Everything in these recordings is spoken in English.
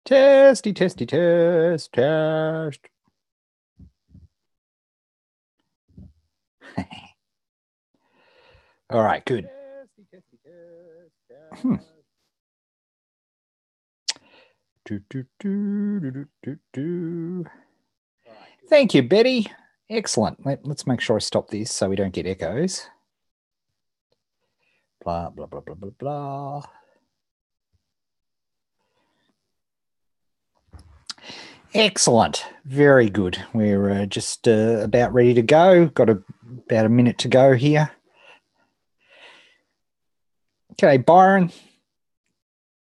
Testy, testy, test, test. All right, good. Hmm. Thank you, Betty. Excellent. Let's make sure I stop this so we don't get echoes. Blah, blah, blah, blah, blah, blah. Excellent. Very good. We're just about ready to go. Got about a minute to go here. Okay, Byron.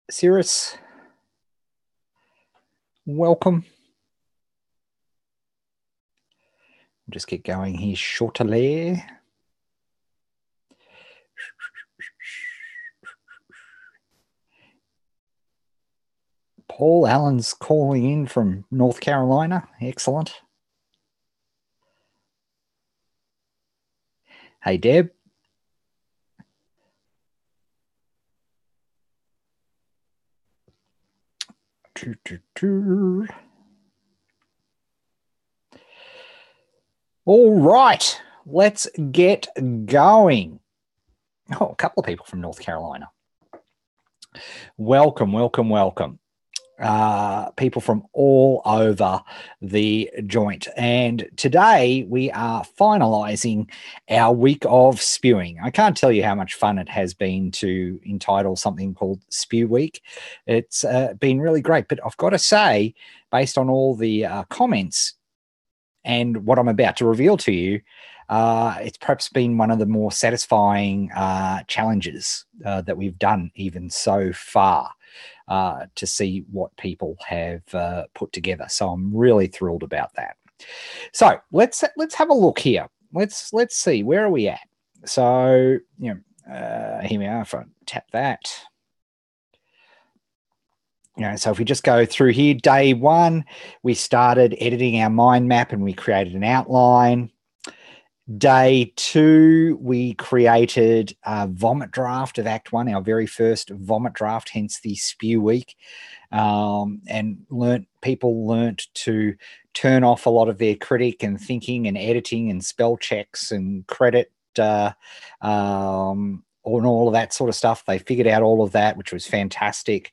Cirrus. Welcome. Just get going here shortly. Paul Allen's calling in from North Carolina. Excellent. Hey, Deb. All right, let's get going. Oh, a couple of people from North Carolina. Welcome, welcome, welcome. People from all over the joint. And today we are finalizing our week of spewing. I can't tell you how much fun it has been to entitle something called Spew Week. It's been really great. But I've got to say, based on all the comments and what I'm about to reveal to you, it's perhaps been one of the more satisfying challenges that we've done even so far. To see what people have put together. So I'm really thrilled about that. So let's have a look here. Let's see, where are we at? So here we are. If I tap that, so if we just go through here, day one, we started editing our mind map and we created an outline. Day two, we created a vomit draft of Act One, our very first vomit draft, hence the Spew Week, and people learnt to turn off a lot of their critic and thinking and editing and spell checks and credit and all of that sort of stuff. They figured out all of that, which was fantastic.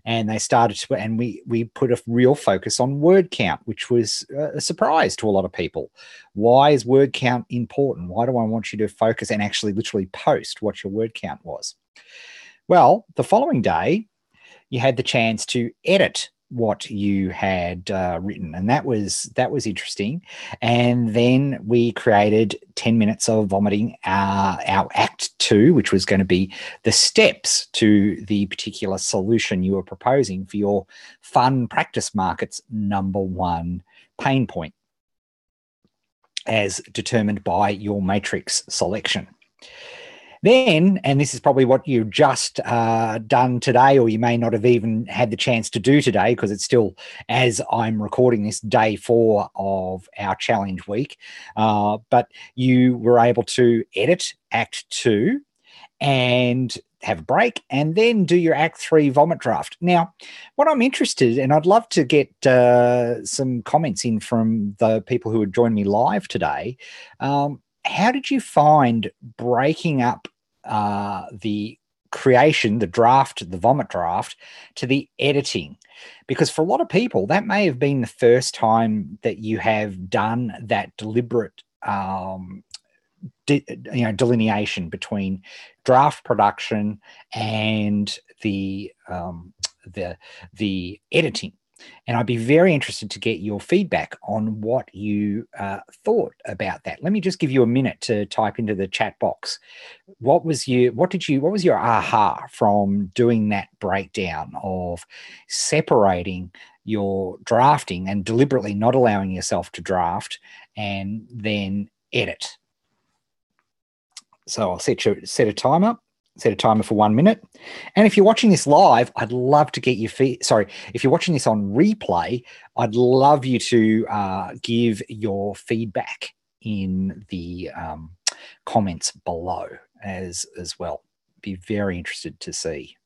And they started to, and we put a real focus on word count, which was a surprise to a lot of people. Why is word count important? Why do I want you to focus and actually literally post what your word count was? Well, the following day, you had the chance to edit what you had written, and that was interesting. And then we created 10 minutes of vomiting our Act Two, which was going to be the steps to the particular solution you were proposing for your fun practice market's number one pain point, as determined by your matrix selection. Then, and this is probably what you've just done today, or you may not have even had the chance to do today because it's still, as I'm recording this, day 4 of our challenge week. But you were able to edit Act 2 and have a break and then do your Act 3 vomit draft. Now, what I'm interested, and I'd love to get some comments in from the people who would join me live today. How did you find breaking up the creation, the draft, the vomit draft, to the editing? Because for a lot of people, that may have been the first time that you have done that deliberate delineation between draft production and the editing. And I'd be very interested to get your feedback on what you thought about that. Let me just give you a minute to type into the chat box. What was your aha from doing that breakdown of separating your drafting and deliberately not allowing yourself to draft and then edit? So I'll set a timer. Set a timer for 1 minute. And if you're watching this live, I'd love to get your if you're watching this on replay, I'd love you to give your feedback in the comments below as well. Be very interested to see.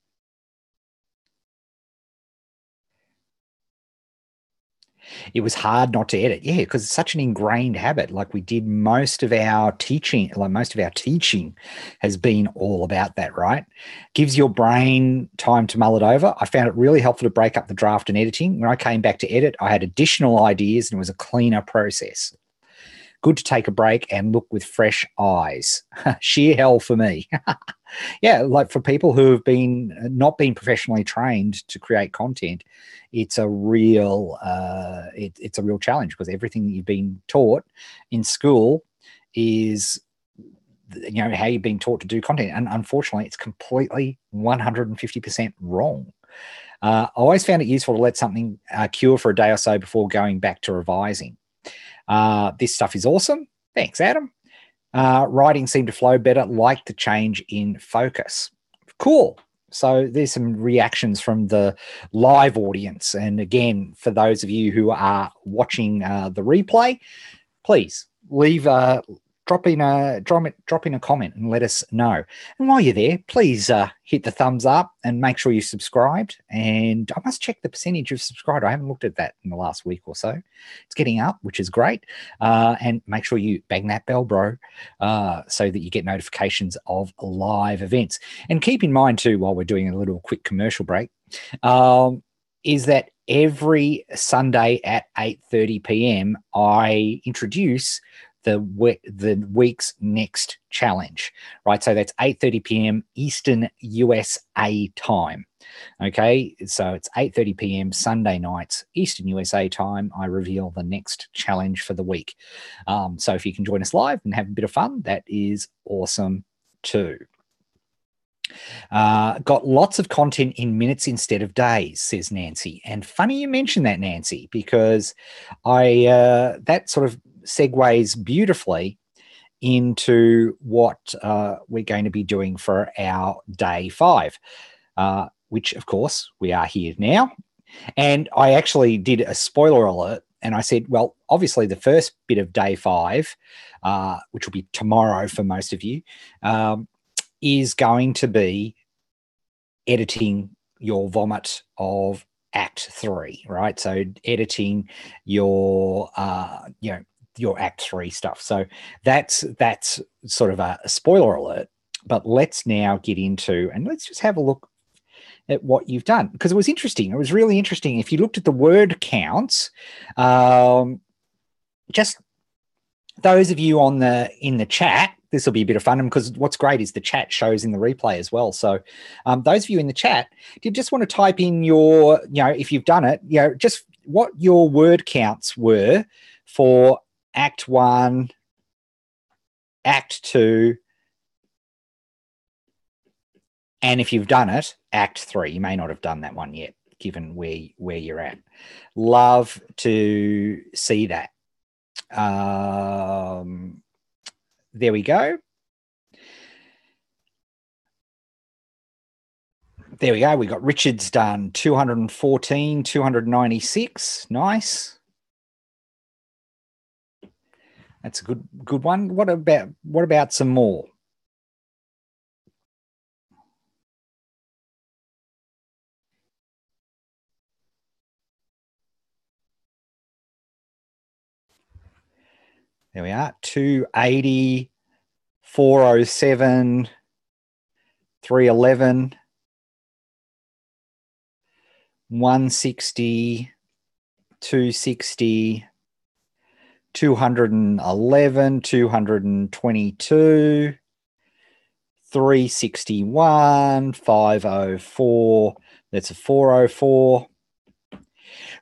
It was hard not to edit. Yeah, because it's such an ingrained habit. Like we did most of our teaching, has been all about that, right? Gives your brain time to mull it over. I found it really helpful to break up the draft and editing. When I came back to edit, I had additional ideas and it was a cleaner process. Good to take a break and look with fresh eyes. Sheer hell for me. Yeah, like for people who have not been professionally trained to create content, it's a real it's a real challenge because everything that you've been taught in school is how you've been taught to do content, and unfortunately, it's completely 150% wrong. I always found it useful to let something cure for a day or so before going back to revising. This stuff is awesome. Thanks, Adam. Writing seemed to flow better, like the change in focus. Cool. So there's some reactions from the live audience. And again, for those of you who are watching the replay, please drop in a comment and let us know. And while you're there, please hit the thumbs up and make sure you subscribed. And I must check the percentage of subscribed. I haven't looked at that in the last week or so. It's getting up, which is great. And make sure you bang that bell, bro, so that you get notifications of live events. And keep in mind too, while we're doing a little quick commercial break, is that every Sunday at 8:30 p.m. I introduce the week's next challenge, right? So that's 8:30 p.m. Eastern USA time. Okay, so it's 8:30 p.m. Sunday nights, Eastern USA time. I reveal the next challenge for the week. So if you can join us live and have a bit of fun, that is awesome too. Got lots of content in minutes instead of days, says Nancy. And funny you mention that, Nancy, because that sort of segues beautifully into what we're going to be doing for our day 5, which, of course, we are here now. And I actually did a spoiler alert, and I said, well, obviously the first bit of day 5, which will be tomorrow for most of you, is going to be editing your vomit of Act 3, right? So editing your your Act 3 stuff. So that's sort of a spoiler alert. But let's now get into, and let's just have a look at what you've done, because it was interesting. It was really interesting. If you looked at the word counts, just those of you in the chat, this will be a bit of fun, because what's great is the chat shows in the replay as well. So those of you in the chat, if you just want to type in your, if you've done it, just what your word counts were for Act 1, Act 2, and if you've done it, Act 3. You may not have done that one yet, given where you're at. Love to see that. There we go. There we go. We got Richard's done 214, 296. Nice. That's a good one. What about some more? There we are. 280, 407, 311, 160, 260, 211, 222, 361, 504. That's a 404.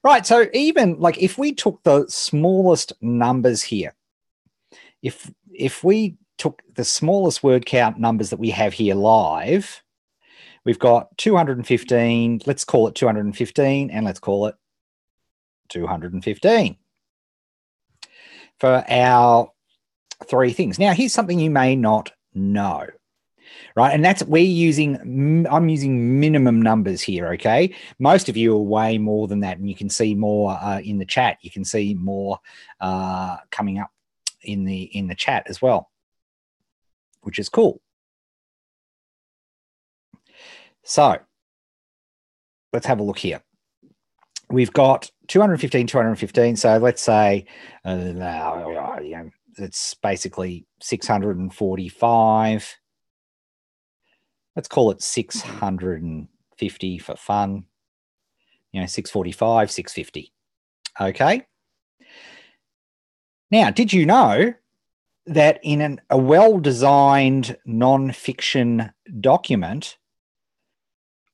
Right. So even like if we took the smallest numbers here, if we took the smallest word count numbers that we have here live, we've got 215. Let's call it 215, and let's call it 215 for our 3 things. Now, here's something you may not know, right? And that's I'm using minimum numbers here, okay? Most of you are way more than that, and you can see more in the chat. You can see more coming up in the chat as well, which is cool. So let's have a look here. we've got 215, 215. So let's say, it's basically 645. Let's call it 650 for fun. 645, 650. Okay. Now, did you know that in a well-designed non-fiction document,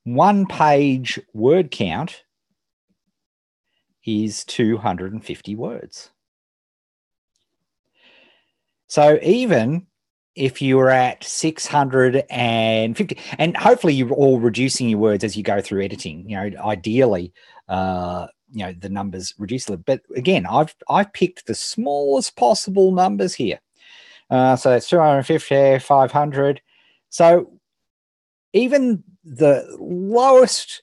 one-page word count is 250 words? So even if you're at 650, and hopefully you're all reducing your words as you go through editing, ideally, the numbers reduce a little. But again, I've picked the smallest possible numbers here. So that's 250, 500. So even the lowest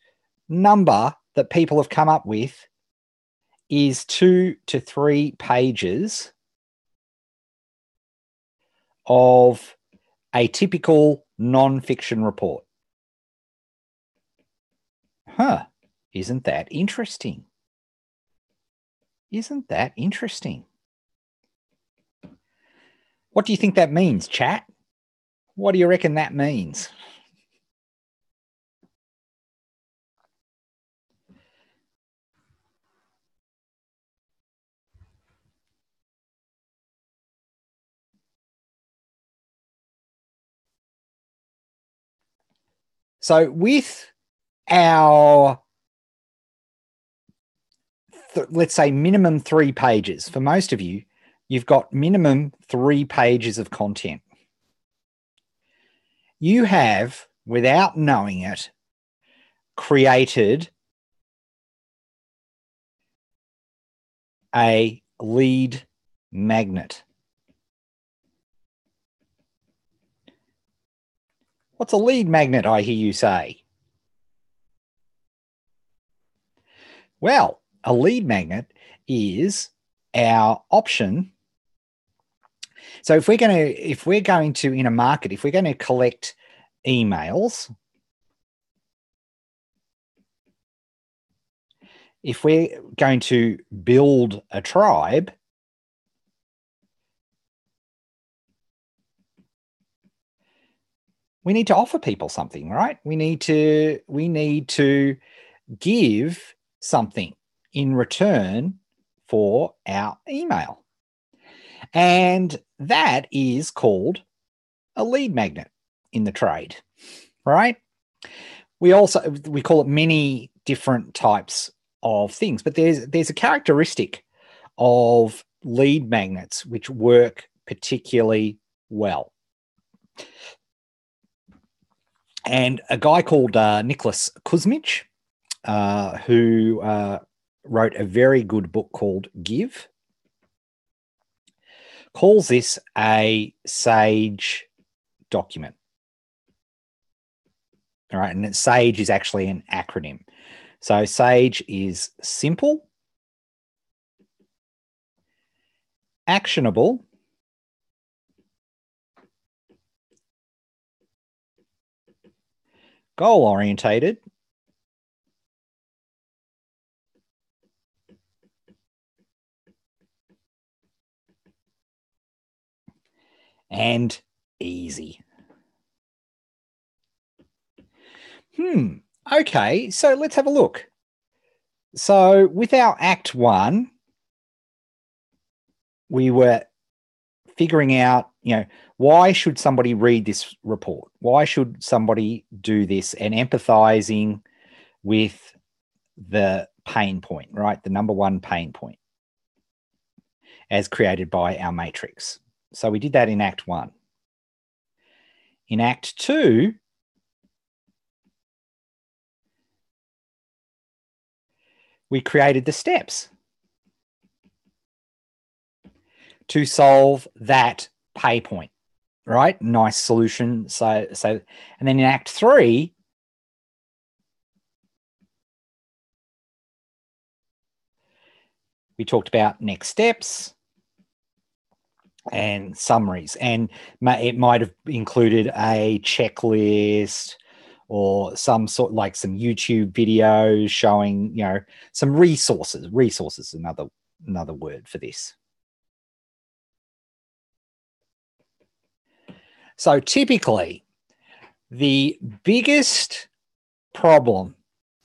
number that people have come up with is 2 to 3 pages of a typical non-fiction report. Isn't that interesting? Isn't that interesting? What do you think that means, chat? What do you reckon that means? So with our, let's say, minimum 3 pages, for most of you, you've got minimum 3 pages of content. You have, without knowing it, created a lead magnet. What's a lead magnet, I hear you say? Well, a lead magnet is our option. So if we're going to in a market, if we're going to collect emails, if we're going to build a tribe, we need to offer people something, right? We need to give something in return for our email. And that is called a lead magnet in the trade, right? We call it many different types of things, but there's a characteristic of lead magnets which work particularly well. And a guy called Nicholas Kuzmich, who wrote a very good book called Give, calls this a SAGE document. All right, and SAGE is actually an acronym. So SAGE is simple, actionable, goal-orientated, and easy. Okay, so let's have a look. So with our Act 1, we were figuring out, why should somebody read this report? Why should somebody do this? And empathizing with the pain point, right? The number one pain point as created by our matrix. So we did that in Act 1. In Act 2, we created the steps to solve that pay point, right? Nice solution. So, and then in Act 3, we talked about next steps and summaries, and it might have included a checklist or some sort, like some YouTube videos showing, you know, some resources. Resources, another word for this. So typically, the biggest problem,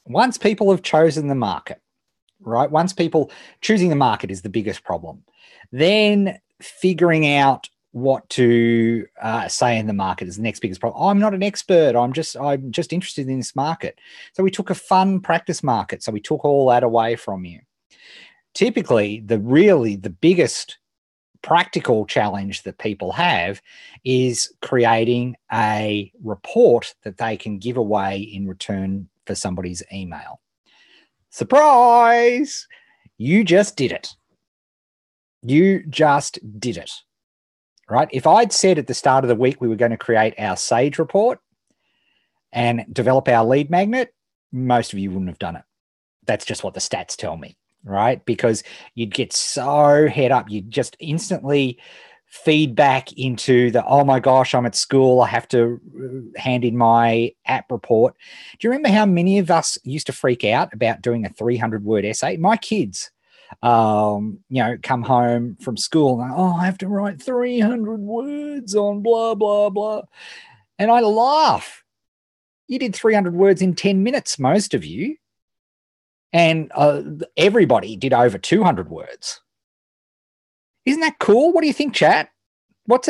once people have chosen the market, right? Once people choosing the market is the biggest problem. Then figuring out what to say in the market is the next biggest problem. I'm not an expert. I'm just interested in this market. So we took a fun practice market. So we took all that away from you. Typically, the biggest practical challenge that people have is creating a report that they can give away in return for somebody's email. Surprise! You just did it. You just did it, right? If I'd said at the start of the week we were going to create our Sage report and develop our lead magnet, most of you wouldn't have done it. That's just what the stats tell me, right? Because you'd get so head up, you'd just instantly feed back into the, oh my gosh, I'm at school, I have to hand in my app report. Do you remember how many of us used to freak out about doing a 300-word essay? My kids, you know, come home from school and, oh, I have to write 300 words on blah, blah, blah. And I laugh. You did 300 words in 10 minutes, most of you. And everybody did over 200 words. Isn't that cool? What do you think, chat? What's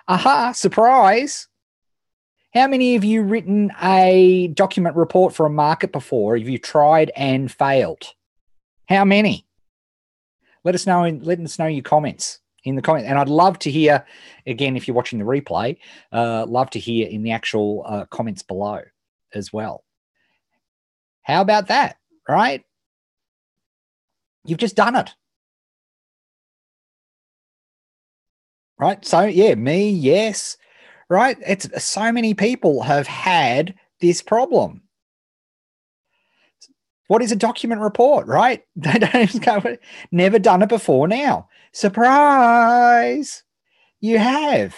aha, surprise. How many of you written a document report for a market before? Have you tried and failed? How many? Let us know your comments in the comments. And I'd love to hear, again, if you're watching the replay, love to hear in the actual comments below as well. How about that, right? You've just done it. Right? So, yeah, me, yes, right? It's so many people have had this problem. What is a document report, right? They don't go, never done it before now. Surprise! You have.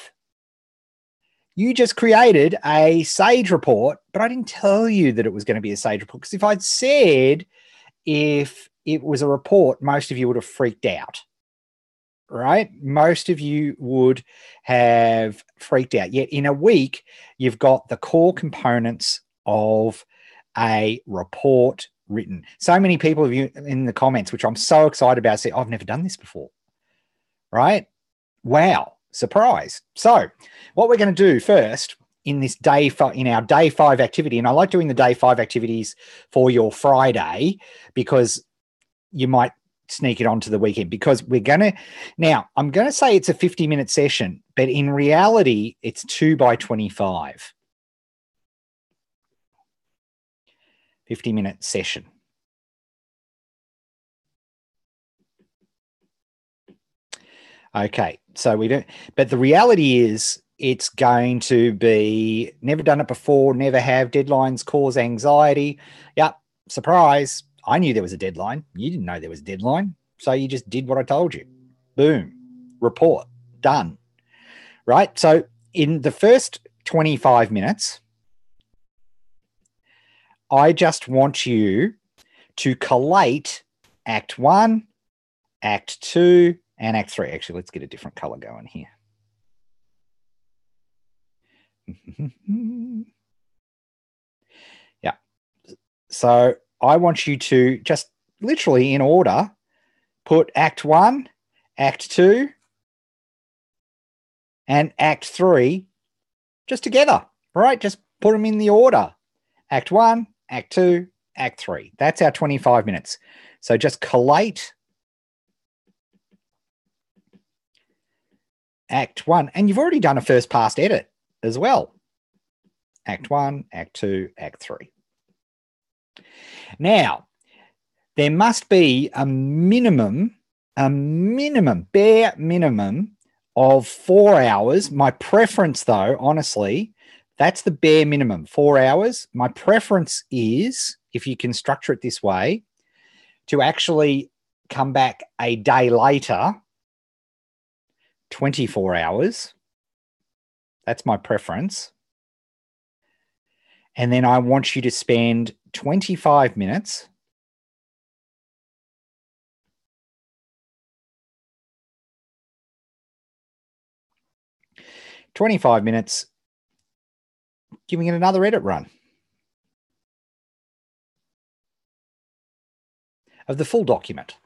You just created a Sage report, but I didn't tell you that it was going to be a Sage report, because if I'd said if it was a report, most of you would have freaked out. Right? Most of you would have freaked out. Yet in a week, you've got the core components of a report written. So many people of you in the comments, which I'm so excited about, say, I've never done this before. Right? Wow. Surprise. So what we're going to do first in this in our day 5 activity, and I like doing the day 5 activities for your Friday, because you might sneak it onto the weekend, because I'm going to say it's a 50-minute session, but in reality, it's 2 by 25. 50-minute session. Okay, so we don't, but the reality is it's going to be never done it before, never have, deadlines cause anxiety. Yep, surprise. I knew there was a deadline. You didn't know there was a deadline. So you just did what I told you. Boom. Report. Done. Right? So in the first 25 minutes, I just want you to collate Act 1, Act 2, and Act 3. Actually, let's get a different color going here. Yeah. So I want you to just literally in order put Act 1, Act 2, and Act 3 just together, right? Just put them in the order. Act 1, Act 2, Act 3. That's our 25 minutes. So just collate Act 1. And you've already done a first pass edit as well. Act 1, Act 2, Act 3. Now, there must be a bare minimum of 4 hours. My preference, though, honestly, that's the bare minimum, 4 hours. My preference is, if you can structure it this way, to actually come back a day later, 24 hours. That's my preference. And then I want you to spend 25 minutes giving it another edit run of the full document.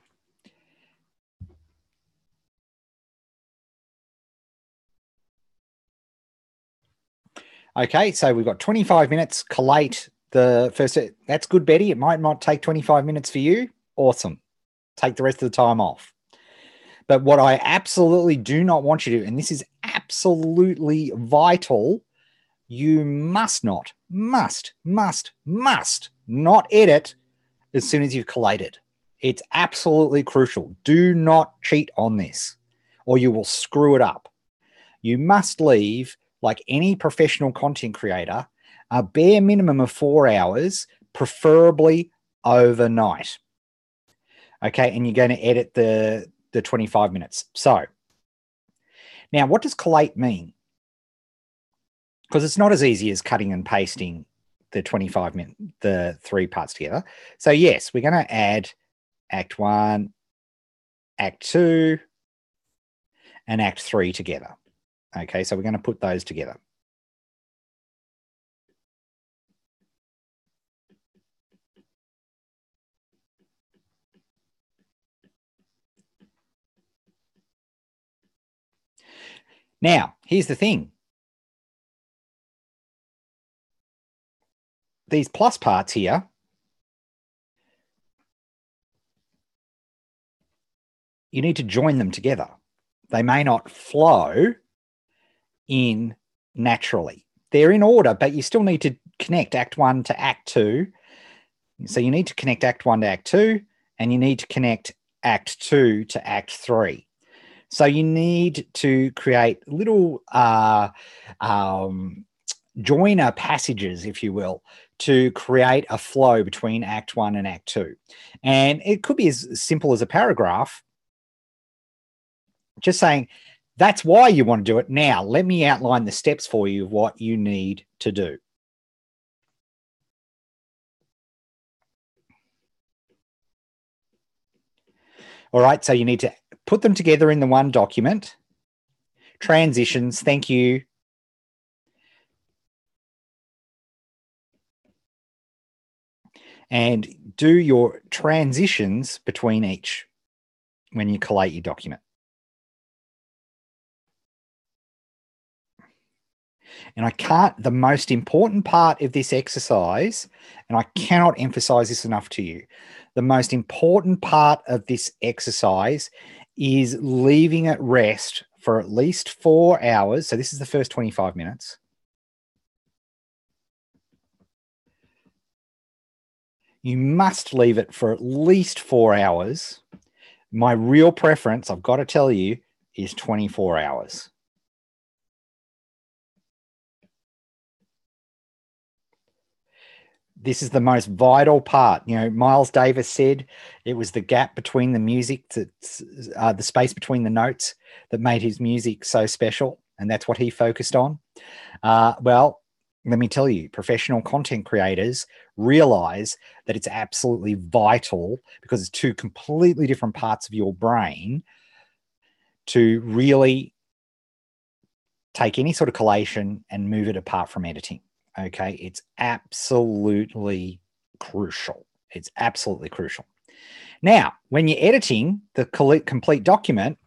Okay, so we've got 25 minutes, collate the first. That's good, Betty. It might not take 25 minutes for you. Awesome. Take the rest of the time off. But what I absolutely do not want you to do, and this is absolutely vital, you must not edit as soon as you've collated. It's absolutely crucial. Do not cheat on this or you will screw it up. You must leave, like any professional content creator, a bare minimum of 4 hours, preferably overnight. Okay, and you're going to edit the 25 minutes. So now what does collate mean? Because it's not as easy as cutting and pasting the 25 minute, the 3 parts together. So yes, we're going to add Act 1, Act 2, and Act 3 together. Okay, so we're going to put those together. Now, here's the thing. These plus parts here, you need to join them together. They may not flow in naturally. They're in order, but you still need to connect Act 1 to Act 2. So you need to connect Act 1 to Act 2, and you need to connect Act 2 to Act 3. So you need to create little joiner passages, if you will, to create a flow between Act 1 and Act 2. And it could be as simple as a paragraph, just saying, that's why you want to do it. Now, let me outline the steps for you of what you need to do. All right, so you need to put them together in the one document. Transitions, thank you. And do your transitions between each when you collate your document. And the most important part of this exercise, and I cannot emphasize this enough to you, the most important part of this exercise is leaving it rest for at least 4 hours. So this is the first 25 minutes. You must leave it for at least 4 hours. My real preference, I've got to tell you, is 24 hours. This is the most vital part. You know, Miles Davis said it was the gap between the music, the space between the notes that made his music so special. And that's what he focused on. Well, let me tell you, professional content creators realize that it's absolutely vital, because it's 2 completely different parts of your brain, to really take any sort of collation and move it apart from editing. Okay, it's absolutely crucial. It's absolutely crucial. Now, when you're editing the complete document,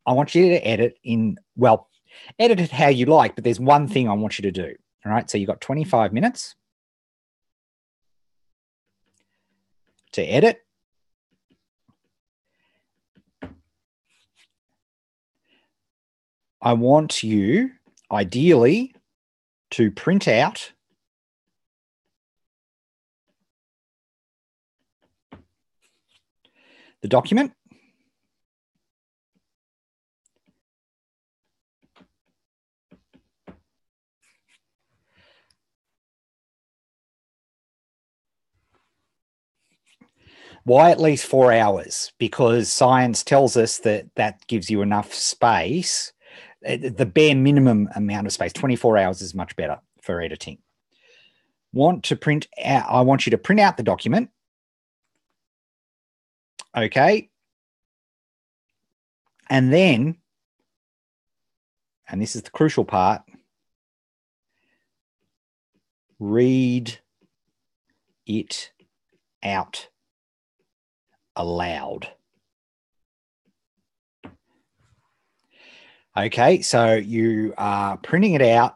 I want you to edit it how you like, but there's one thing I want you to do. All right, so you've got 25 minutes to edit. I want you, ideally, to print out the document. Why at least 4 hours? Because science tells us that gives you enough space. The bare minimum amount of space, 24 hours, is much better for editing. want to print out, I want you to print out the document. Okay. And then, and this is the crucial part, read it out aloud. Okay, so you are printing it out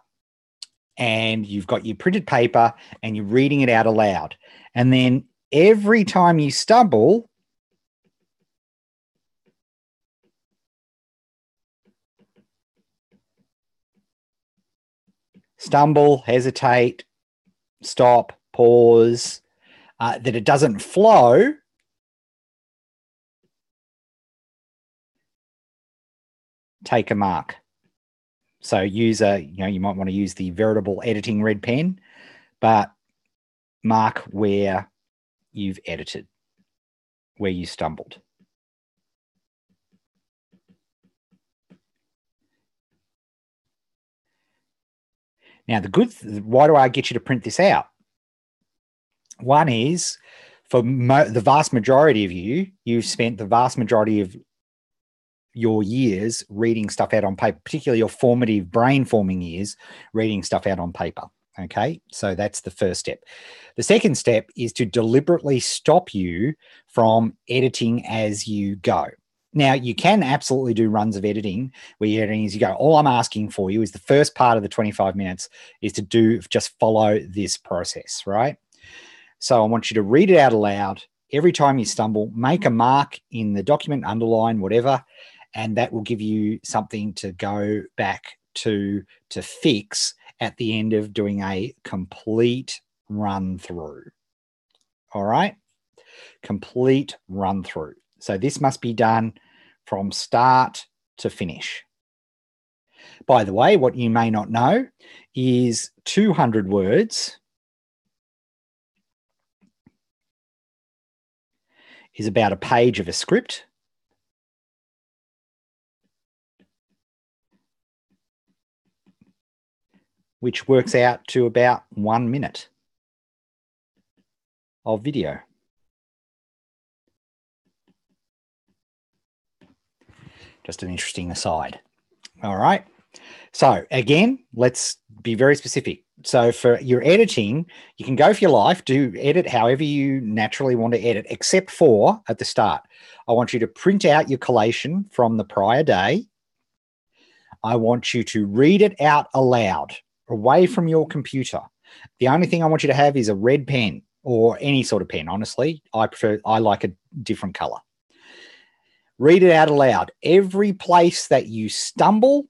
and you've got your printed paper and you're reading it out aloud. And then every time you stumble, hesitate, stop, pause, that it doesn't flow, take a mark. So use you might want to use the veritable editing red pen, but mark where you've edited, where you stumbled. Now, why do I get you to print this out? One is, for the vast majority of you've spent the vast majority of your years reading stuff out on paper, particularly your formative brain forming years, reading stuff out on paper. Okay, so that's the first step. The second step is to deliberately stop you from editing as you go. Now, you can absolutely do runs of editing where you're editing as you go. All I'm asking for you is the first part of the 25 minutes is to just follow this process, right? So I want you to read it out aloud. Every time you stumble, make a mark in the document, underline, whatever, and that will give you something to go back to fix at the end of doing a complete run through. All right? Complete run through. So this must be done from start to finish. By the way, what you may not know is 200 words is about a page of a script. Which works out to about 1 minute of video. Just an interesting aside. All right. So again, let's be very specific. So for your editing, you can go for your life, do edit however you naturally want to edit, except for at the start. I want you to print out your collation from the prior day. I want you to read it out aloud, away from your computer. The only thing I want you to have is a red pen or any sort of pen. Honestly, I like a different color. Read it out aloud. Every place that you stumble,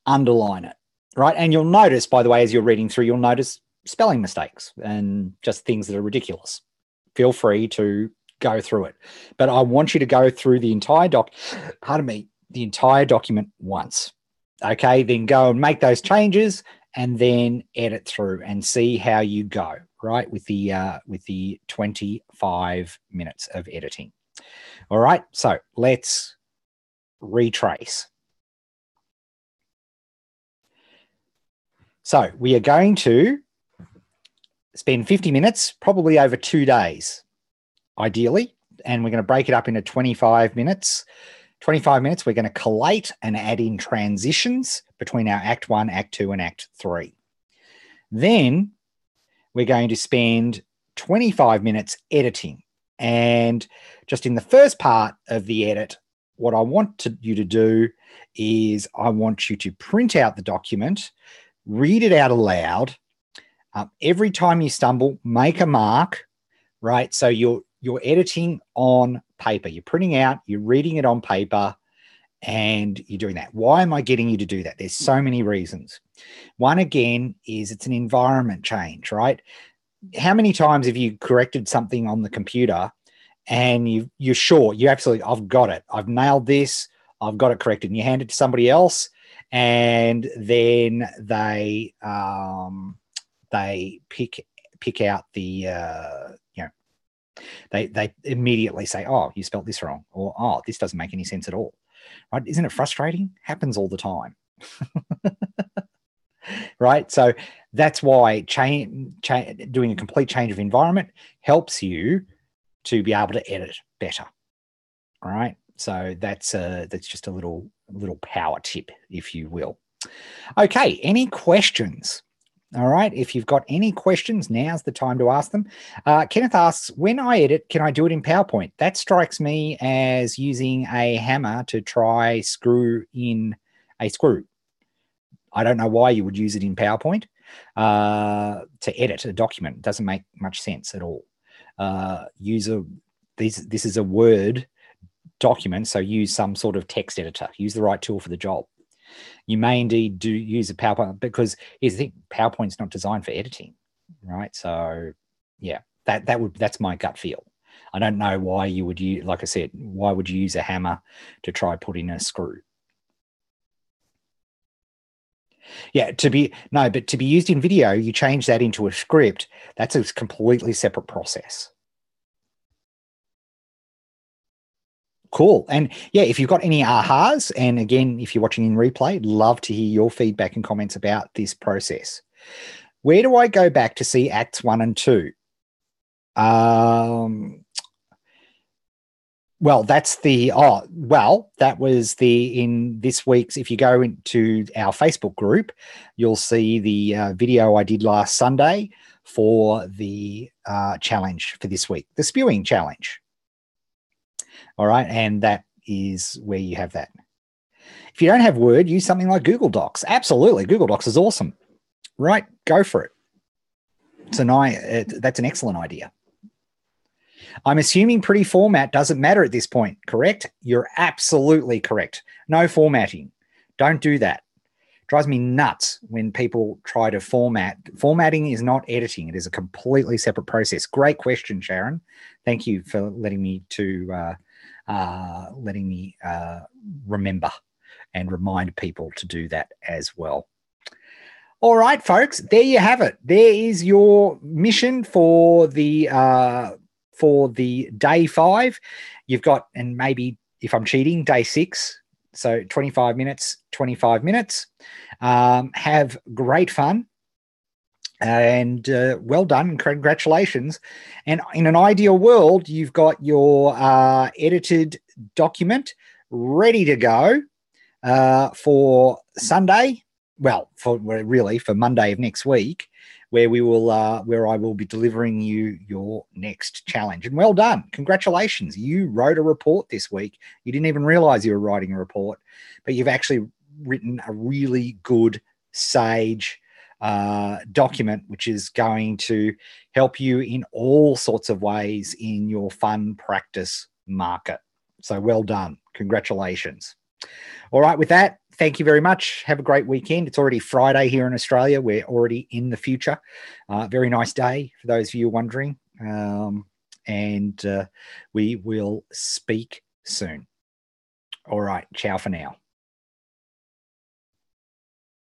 underline it, right? And you'll notice, by the way, as you're reading through, you'll notice spelling mistakes and just things that are ridiculous. Feel free to go through it. But I want you to go through the entire the entire document once. Okay, then go and make those changes and then edit through and see how you go, right, with the 25 minutes of editing. All right, so let's retrace. So we are going to spend 50 minutes, probably over 2 days, ideally, and we're going to break it up into 25 minutes. 25 minutes, we're going to collate and add in transitions between our Act 1, Act 2, and Act 3. Then we're going to spend 25 minutes editing. And just in the first part of the edit, what I want you to do is I want you to print out the document, read it out aloud. Every time you stumble, make a mark, right? So you're editing on paper. You're printing out, you're reading it on paper, and you're doing that. Why am I getting you to do that? There's so many reasons. One, again, is it's an environment change, right? How many times have you corrected something on the computer and you're sure, I've got it. I've nailed this. I've got it corrected. And you hand it to somebody else and then they pick out the, they immediately say, oh, you spelt this wrong, or, oh, this doesn't make any sense at all, right? Isn't it frustrating? Happens all the time. Right? So That's why doing a complete change of environment helps you to be able to edit better. All right. So that's just a little power tip, if you will. Okay. Any questions? All right. If you've got any questions, now's the time to ask them. Kenneth asks, when I edit, can I do it in PowerPoint? That strikes me as using a hammer to try screw in a screw. I don't know why you would use it in PowerPoint to edit a document. It doesn't make much sense at all. This is a Word document, so use some sort of text editor. Use the right tool for the job. You may indeed do use a PowerPoint, because here's the thing: PowerPoint's not designed for editing, right? So, yeah, that's my gut feel. I don't know why you would use, like I said, why would you use a hammer to try put in a screw? Yeah, to be used in video, you change that into a script. That's a completely separate process. Cool. And yeah, if you've got any ahas, and again, if you're watching in replay, love to hear your feedback and comments about this process. Where do I go back to see Acts 1 and 2? Well, that was in this week's. If you go into our Facebook group, you'll see the video I did last Sunday for the challenge for this week, the spewing challenge. All right. And that is where you have that. If you don't have Word, use something like Google Docs. Absolutely. Google Docs is awesome. Right. Go for it. That's an excellent idea. I'm assuming pretty format doesn't matter at this point, correct? You're absolutely correct. No formatting. Don't do that. It drives me nuts when people try to format. Formatting is not editing. It is a completely separate process. Great question, Sharon. Thank you for letting me remember and remind people to do that as well. All right, folks, there you have it. There is your mission for the day 5. You've got, and maybe if I'm cheating, day 6. So 25 minutes. Have great fun. And well done, and congratulations. And in an ideal world, you've got your edited document ready to go for Sunday. Well, for Monday of next week, where I will be delivering you your next challenge. And well done. Congratulations. You wrote a report this week. You didn't even realize you were writing a report, but you've actually written a really good, sage document, which is going to help you in all sorts of ways in your fun practice market. So well done. Congratulations. All right, with that, thank you very much. Have a great weekend. It's already Friday here in Australia. We're already in the future. Very nice day for those of you wondering. And we will speak soon. All right, ciao for now.